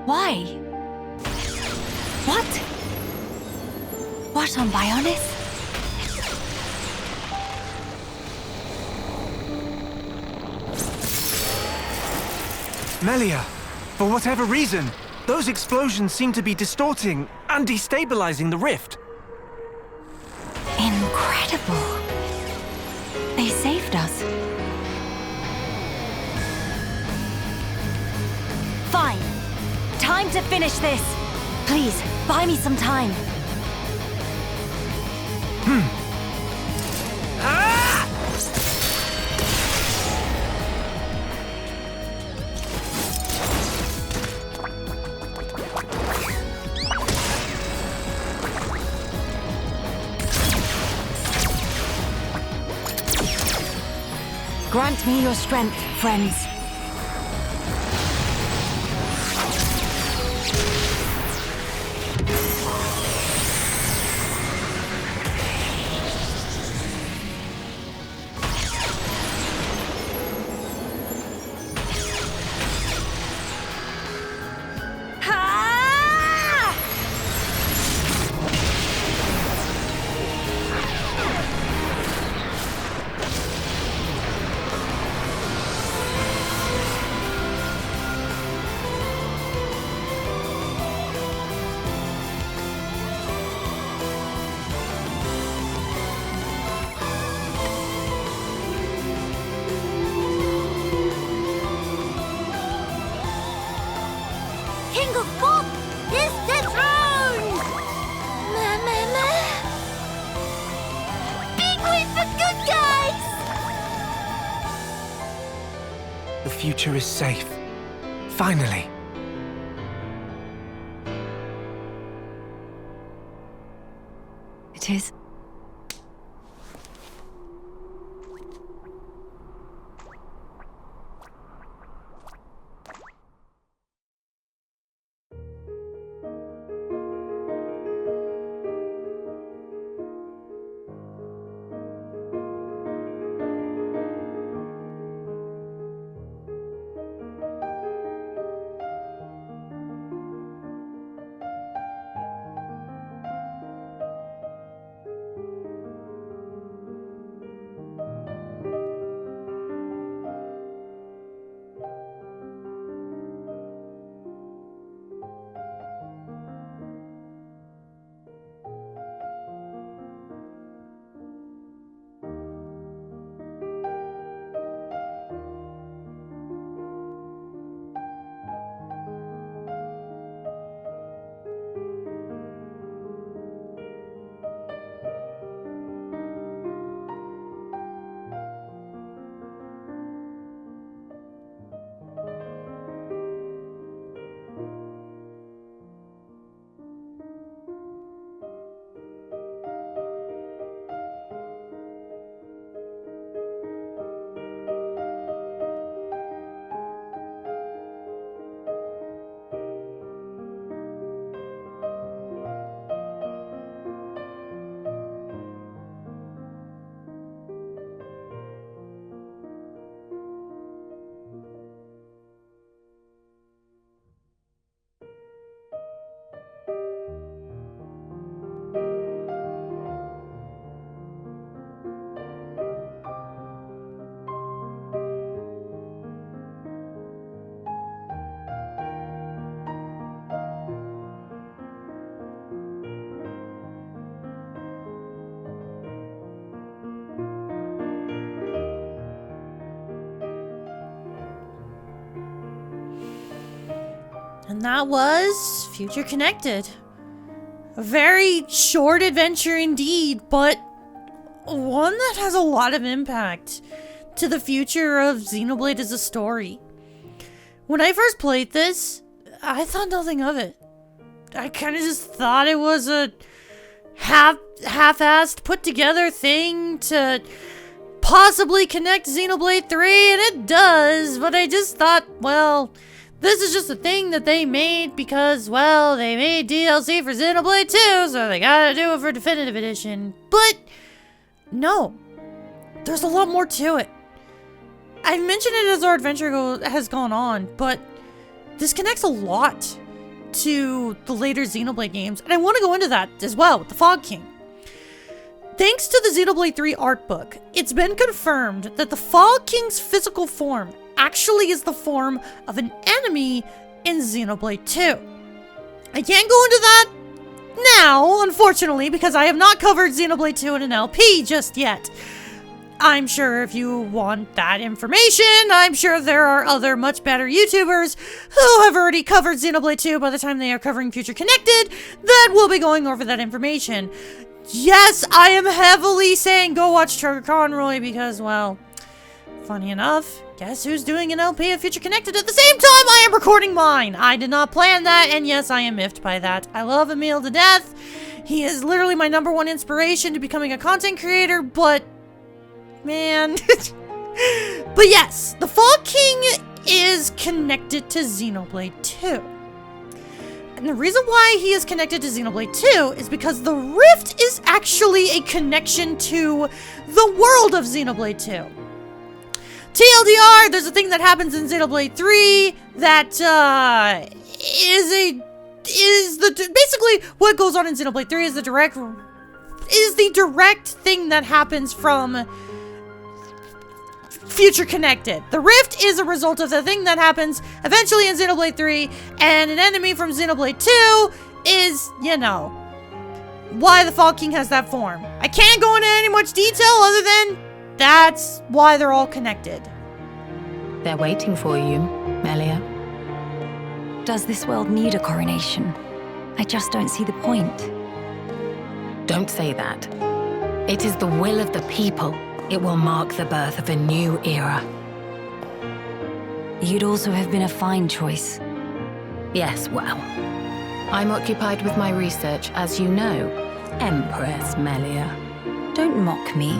Why? What? What on Bionis?
Melia, for whatever reason, those explosions seem to be distorting and destabilizing the rift.
Incredible. They saved us. Fine. Time to finish this. Please, buy me some time. Grant me your strength, friends.
King of Pop is dethroned!
Big win for good guys!
The future is safe. Finally.
It is.
And that was Future Connected. A very short adventure indeed, but one that has a lot of impact to the future of Xenoblade as a story. When I first played this, I thought nothing of it. I kind of just thought it was a half-assed, put-together thing to possibly connect Xenoblade 3, and it does, but I just thought, well, this is just a thing that they made because, well, they made DLC for Xenoblade 2, so they gotta do it for Definitive Edition. But, no. There's a lot more to it. I've mentioned it as our adventure has gone on, but this connects a lot to the later Xenoblade games, and I want to go into that as well with the Fog King. Thanks to the Xenoblade 3 art book, it's been confirmed that the Fog King's physical form actually is the form of an enemy in Xenoblade 2. I can't go into that now, unfortunately, because I have not covered Xenoblade 2 in an LP just yet. I'm sure if you want that information, I'm sure there are other much better YouTubers who have already covered Xenoblade 2 by the time they are covering Future Connected that will be going over that information. Yes, I am heavily saying go watch Trevor Conroy because, well, funny enough, guess who's doing an LP of Future Connected at the same time I am recording mine? I did not plan that, and yes, I am miffed by that. I love Emil to death. He is literally my #1 inspiration to becoming a content creator, but man. But yes, the Fog King is connected to Xenoblade 2. And the reason why he is connected to Xenoblade 2 is because the Rift is actually a connection to the world of Xenoblade 2. TLDR, there's a thing that happens in Xenoblade 3 that basically what goes on in Xenoblade 3 is the direct thing that happens from Future Connected. The Rift is a result of the thing that happens eventually in Xenoblade 3, and an enemy from Xenoblade 2 is, you know, why the Fog King has that form. I can't go into any much detail other than that's why they're all connected.
They're waiting for you, Melia.
Does this world need a coronation? I just don't see the point.
Don't say that. It is the will of the people. It will mark the birth of a new era.
you'd also have been a fine choice.
Yes, well, I'm occupied with my research, as you know, Empress Melia.
Don't mock me.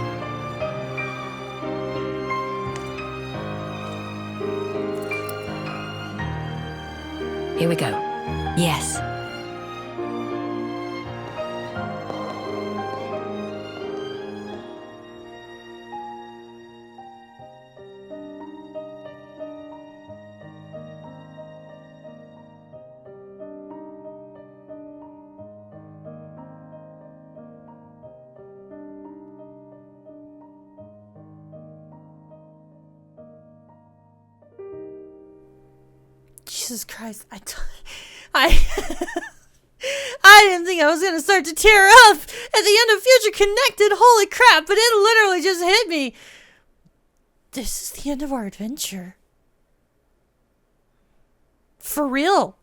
Here we go.
Yes.
Jesus Christ, I I didn't think I was gonna start to tear up at the end of Future Connected. Holy crap, but it literally just hit me. This is the end of our adventure. For real.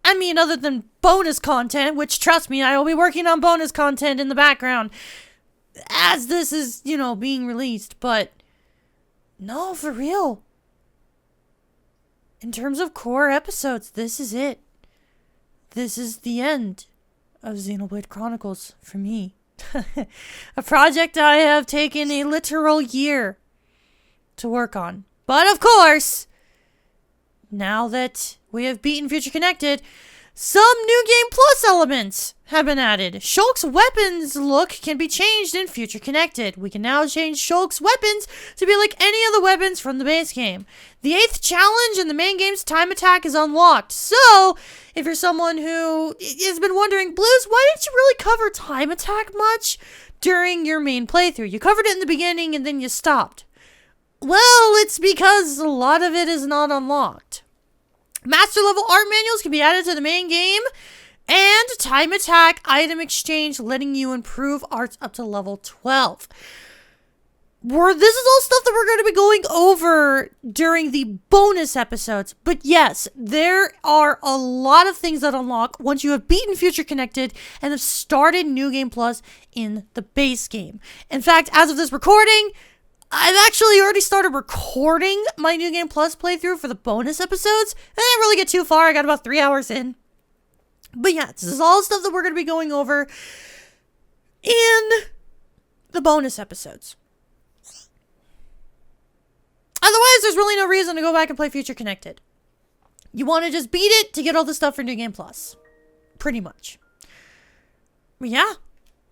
I mean, other than bonus content, which, trust me, I will be working on bonus content in the background as this is, being released, but no, for real. In terms of core episodes, this is it. This is the end of Xenoblade Chronicles for me. A project I have taken a literal year to work on. But of course, now that we have beaten Future Connected, some New Game Plus elements have been added. Shulk's weapons look can be changed in Future Connected. We can now change Shulk's weapons to be like any of the weapons from the base game. The 8th challenge in the main game's time attack is unlocked. So, if you're someone who has been wondering, Blues, why didn't you really cover time attack much during your main playthrough? You covered it in the beginning and then you stopped. Well, it's because a lot of it is not unlocked. Master level art manuals can be added to the main game, and time attack item exchange, letting you improve arts up to level 12. This is all stuff that we're going to be going over during the bonus episodes. But yes, there are a lot of things that unlock once you have beaten Future Connected and have started New Game Plus in the base game. In fact, as of this recording, I've actually already started recording my New Game Plus playthrough for the bonus episodes. I didn't really get too far. I got about 3 hours in. But yeah, this is all stuff that we're going to be going over in the bonus episodes. Otherwise, there's really no reason to go back and play Future Connected. You want to just beat it to get all the stuff for New Game Plus. Pretty much. But yeah,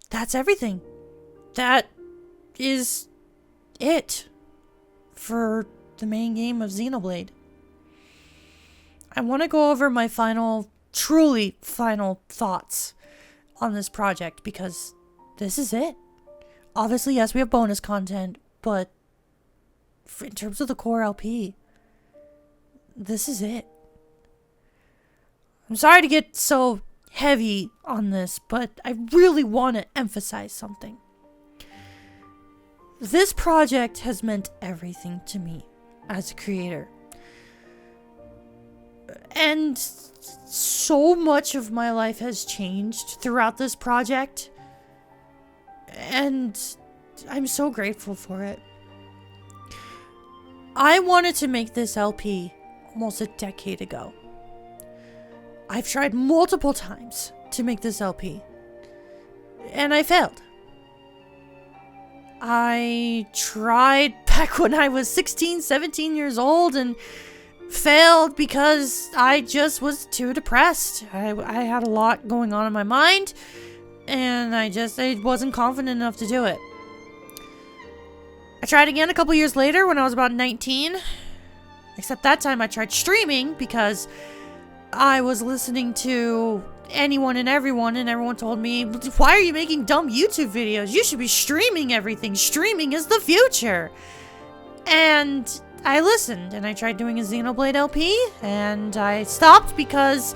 that's everything. That is it for the main game of Xenoblade. I want to go over my truly final thoughts on this project because this is it. Obviously, yes, we have bonus content, but in terms of the core LP, this is it. I'm sorry to get so heavy on this, but I really want to emphasize something. This project has meant everything to me as a creator. And so much of my life has changed throughout this project. And I'm so grateful for it. I wanted to make this LP almost a decade ago. I've tried multiple times to make this LP. And I failed. I tried back when I was 16, 17 years old and failed because I just was too depressed. I had a lot going on in my mind and I wasn't confident enough to do it. I tried again a couple years later when I was about 19. Except that time I tried streaming because I was listening to anyone and everyone told me, why are you making dumb YouTube videos? You should be streaming everything. Streaming is the future. And I listened and I tried doing a Xenoblade LP and I stopped because,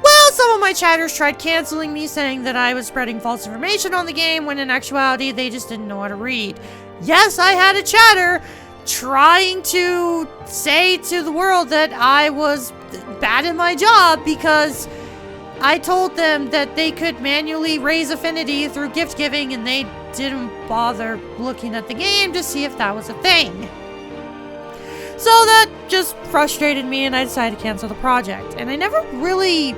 well, some of my chatters tried canceling me, saying that I was spreading false information on the game when in actuality they just didn't know how to read. Yes, I had a chatter trying to say to the world that I was bad in my job because I told them that they could manually raise affinity through gift giving and they didn't bother looking at the game to see if that was a thing. So that just frustrated me, and I decided to cancel the project. And I never really...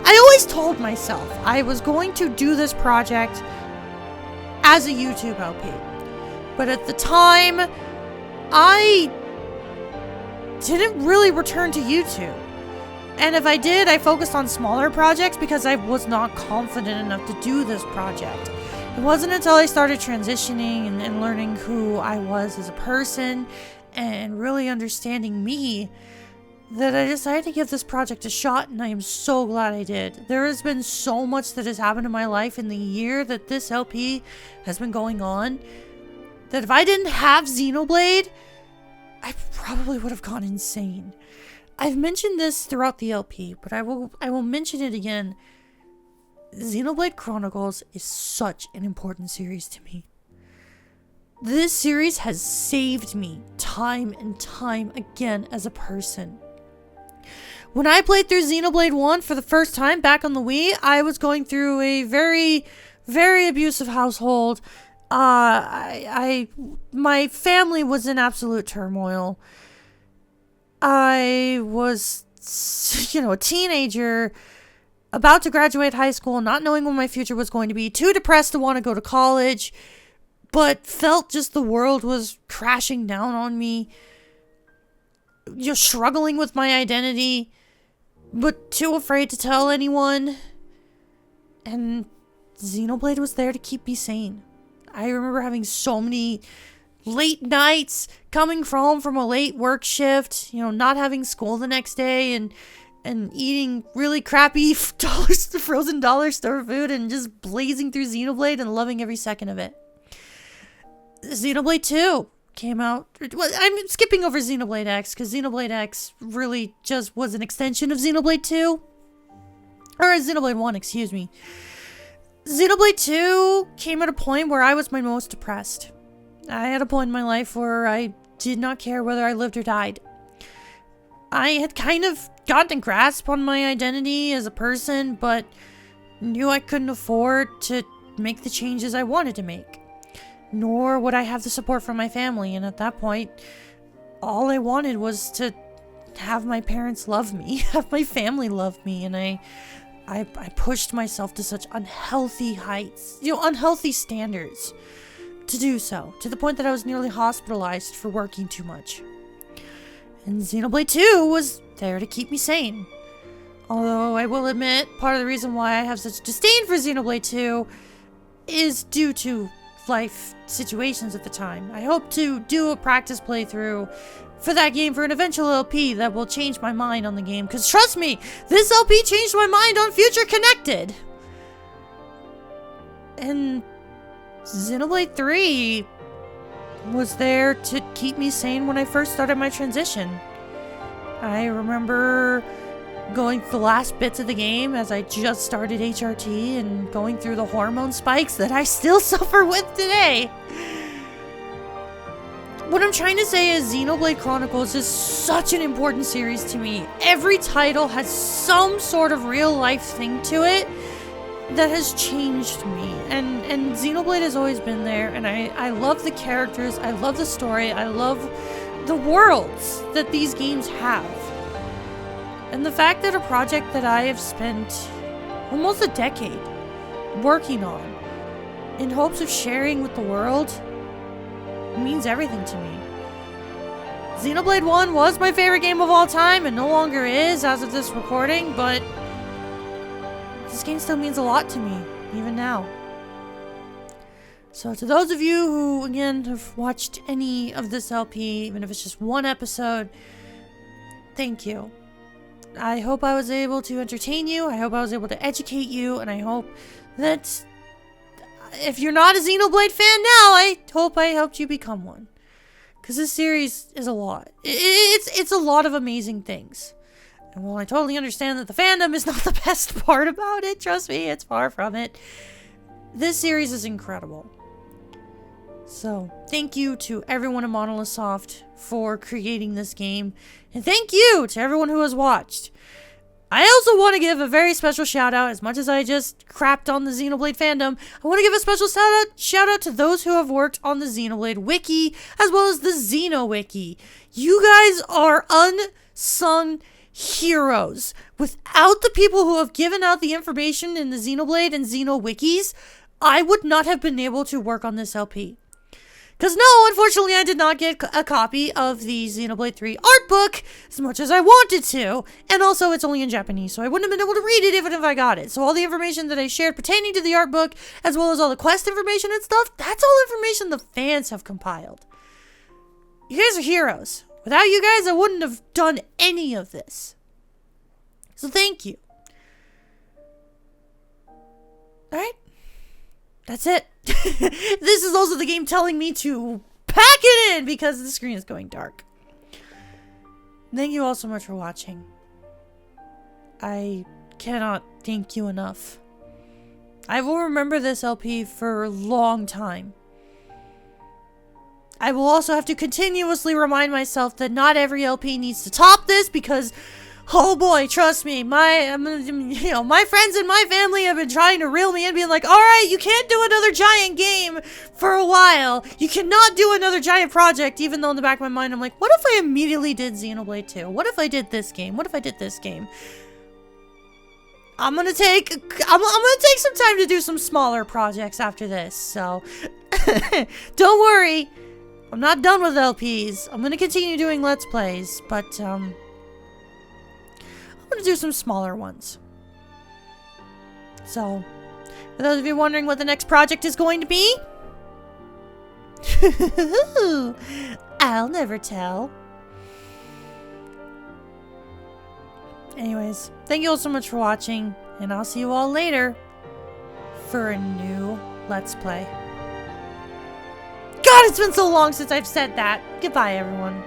I always told myself I was going to do this project as a YouTube LP. But at the time, I didn't really return to YouTube. And if I did, I focused on smaller projects because I was not confident enough to do this project. It wasn't until I started transitioning and learning who I was as a person and really understanding me that I decided to give this project a shot, and I am so glad I did. There has been so much that has happened in my life in the year that this LP has been going on, that if I didn't have Xenoblade, I probably would have gone insane. I've mentioned this throughout the LP, but I will mention it again. Xenoblade Chronicles is such an important series to me. This series has saved me time and time again as a person. When I played through Xenoblade 1 for the first time back on the Wii, I was going through a very, very abusive household. My family was in absolute turmoil. I was, a teenager, about to graduate high school, not knowing what my future was going to be, too depressed to want to go to college, but felt just the world was crashing down on me. Struggling with my identity, but too afraid to tell anyone. And Xenoblade was there to keep me sane. I remember having so many late nights, coming home from a late work shift, not having school the next day, and eating really crappy frozen dollar store food, and just blazing through Xenoblade and loving every second of it. Xenoblade 2 came out. Well, I'm skipping over Xenoblade X because Xenoblade X really just was an extension of Xenoblade 2. Or Xenoblade 1, excuse me. Xenoblade 2 came at a point where I was my most depressed. I had a point in my life where I did not care whether I lived or died. I had kind of gotten a grasp on my identity as a person, but knew I couldn't afford to make the changes I wanted to make. Nor would I have the support from my family, and at that point, all I wanted was to have my parents love me, have my family love me, and I pushed myself to such unhealthy heights, unhealthy standards to do so, to the point that I was nearly hospitalized for working too much. And Xenoblade 2 was there to keep me sane. Although I will admit, part of the reason why I have such disdain for Xenoblade 2 is due to life situations at the time. I hope to do a practice playthrough for that game for an eventual LP that will change my mind on the game, because trust me, this LP changed my mind on Future Connected. And Xenoblade 3 was there to keep me sane when I first started my transition. I remember going through the last bits of the game as I just started HRT and going through the hormone spikes that I still suffer with today. What I'm trying to say is Xenoblade Chronicles is such an important series to me. Every title has some sort of real life thing to it that has changed me. And Xenoblade has always been there, and I love the characters, I love the story, I love the worlds that these games have. And the fact that a project that I have spent almost a decade working on in hopes of sharing with the world means everything to me. Xenoblade 1 was my favorite game of all time and no longer is as of this recording, but this game still means a lot to me, even now. So to those of you who, again, have watched any of this LP, even if it's just one episode, thank you. I hope I was able to entertain you, I hope I was able to educate you, and I hope that if you're not a Xenoblade fan now, I hope I helped you become one. Because this series is a lot. It's a lot of amazing things. And while I totally understand that the fandom is not the best part about it, trust me, it's far from it. This series is incredible. So, thank you to everyone at Monolith Soft for creating this game. And thank you to everyone who has watched. I also want to give a very special shout out, as much as I just crapped on the Xenoblade fandom, I want to give a special shout out to those who have worked on the Xenoblade Wiki, as well as the Xeno Wiki. You guys are unsung heroes. Without the people who have given out the information in the Xenoblade and Xeno Wikis, I would not have been able to work on this LP. Because no, unfortunately, I did not get a copy of the Xenoblade 3 art book as much as I wanted to. And also, it's only in Japanese, so I wouldn't have been able to read it even if I got it. So all the information that I shared pertaining to the art book, as well as all the quest information and stuff, that's all information the fans have compiled. You guys are heroes. Without you guys, I wouldn't have done any of this. So thank you. Alright. That's it. This is also the game telling me to pack it in because the screen is going dark. Thank you all so much for watching. I cannot thank you enough. I will remember this LP for a long time. I will also have to continuously remind myself that not every LP needs to top this because, oh boy, trust me, my friends and my family have been trying to reel me in, being like, alright, you can't do another giant game for a while. You cannot do another giant project, even though in the back of my mind, I'm like, what if I immediately did Xenoblade 2? What if I did this game? What if I did this game? I'm gonna take some time to do some smaller projects after this, so don't worry. I'm not done with LPs. I'm gonna continue doing Let's Plays, but I'm gonna do some smaller ones. So, for those of you wondering what the next project is going to be, I'll never tell. Anyways, thank you all so much for watching, and I'll see you all later for a new Let's Play. God, it's been so long since I've said that. Goodbye, everyone.